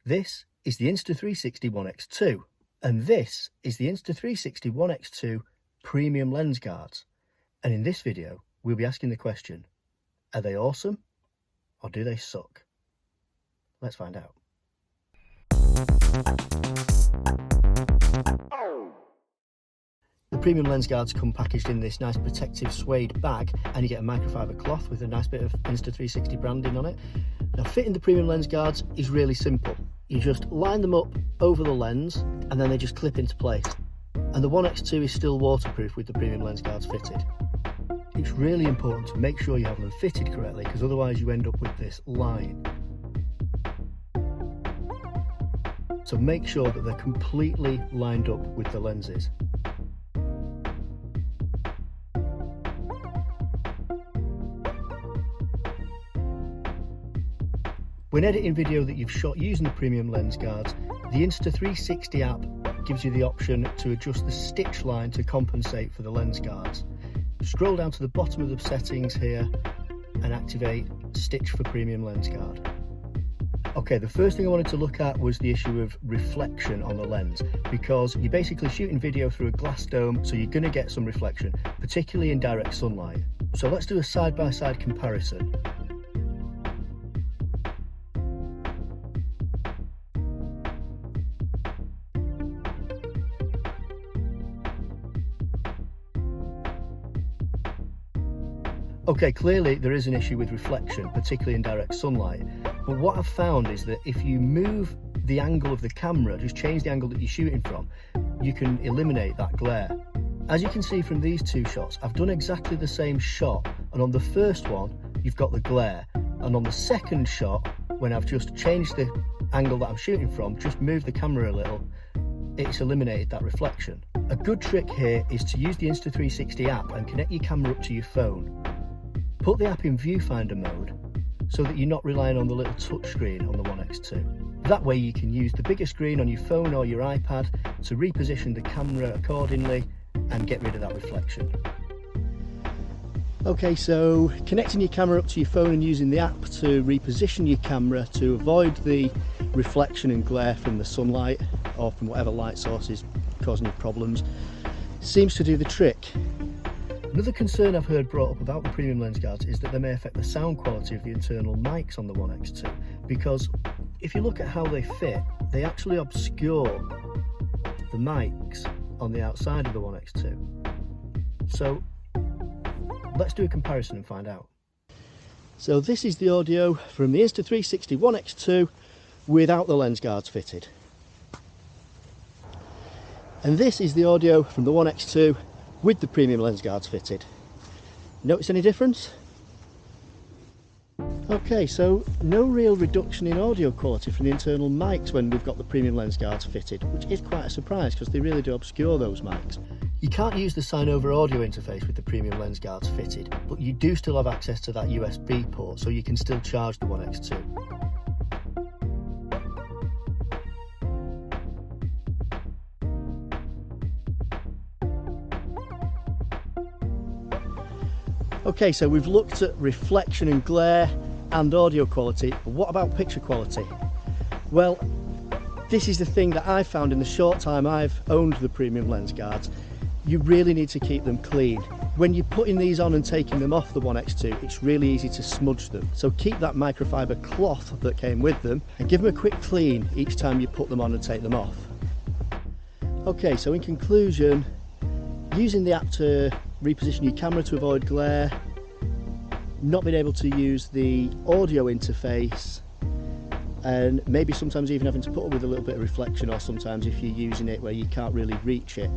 This is the Insta360 One X2, and this is the Insta360 One X2 Premium Lens Guards. And in this video, we'll be asking the question, are they awesome or do they suck? Let's find out. The premium lens guards come packaged in this nice protective suede bag, and you get a microfiber cloth with a nice bit of Insta360 branding on it. Now, fitting the premium lens guards is really simple. You just line them up over the lens and then they just clip into place. And the One X2 is still waterproof with the premium lens guards fitted. It's really important to make sure you have them fitted correctly, because otherwise you end up with this line. So make sure that they're completely lined up with the lenses. When editing video that you've shot using the premium lens guards, the Insta360 app gives you the option to adjust the stitch line to compensate for the lens guards. Scroll down to the bottom of the settings here and activate Stitch for Premium Lens Guard. Okay, the first thing I wanted to look at was the issue of reflection on the lens, because you're basically shooting video through a glass dome, so you're going to get some reflection, particularly in direct sunlight. So let's do a side-by-side comparison. Okay, clearly there is an issue with reflection, particularly in direct sunlight. But what I've found is that if you move the angle of the camera, just change the angle that you're shooting from, you can eliminate that glare. As you can see from these two shots, I've done exactly the same shot, and on the first one, you've got the glare. And on the second shot, when I've just changed the angle that I'm shooting from, just moved the camera a little, it's eliminated that reflection. A good trick here is to use the Insta360 app and connect your camera up to your phone. Put the app in viewfinder mode so that you're not relying on the little touchscreen on the One X2. That way you can use the bigger screen on your phone or your iPad to reposition the camera accordingly and get rid of that reflection. Okay, so connecting your camera up to your phone and using the app to reposition your camera to avoid the reflection and glare from the sunlight or from whatever light source is causing you problems seems to do the trick. Another concern I've heard brought up about the premium lens guards is that they may affect the sound quality of the internal mics on the One X2, because if you look at how they fit, they actually obscure the mics on the outside of the One X2. So let's do a comparison and find out. So this is the audio from the Insta360 One X2 without the lens guards fitted. And this is the audio from the One X2 with the premium lens guards fitted. Notice any difference? Okay, so no real reduction in audio quality from the internal mics when we've got the premium lens guards fitted, which is quite a surprise because they really do obscure those mics. You can't use the sign over audio interface with the premium lens guards fitted, but you do still have access to that USB port, so you can still charge the One X2. Okay, so we've looked at reflection and glare and audio quality, but what about picture quality? Well, this is the thing that I've found in the short time I've owned the premium lens guards. You really need to keep them clean. When you're putting these on and taking them off the One X2, it's really easy to smudge them. So keep that microfiber cloth that came with them and give them a quick clean each time you put them on and take them off. Okay, so in conclusion, using the app to reposition your camera to avoid glare, not being able to use the audio interface, and maybe sometimes even having to put up with a little bit of reflection, or sometimes if you're using it where you can't really reach it,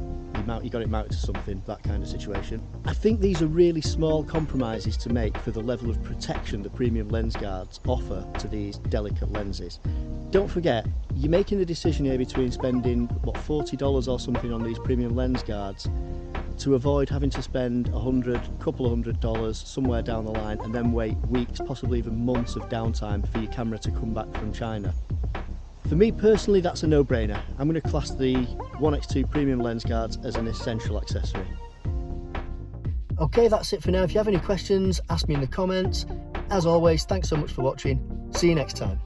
you got it mounted to something, that kind of situation. I think these are really small compromises to make for the level of protection the premium lens guards offer to these delicate lenses. Don't forget, you're making the decision here between spending what, $40 or something on these premium lens guards to avoid having to spend couple of $100 somewhere down the line and then wait weeks, possibly even months of downtime for your camera to come back from China. For me personally, that's a no-brainer. I'm going to class the One X2 premium lens guards as an essential accessory. Okay, that's it for now. If you have any questions, ask me in the comments. As always, thanks so much for watching. See you next time.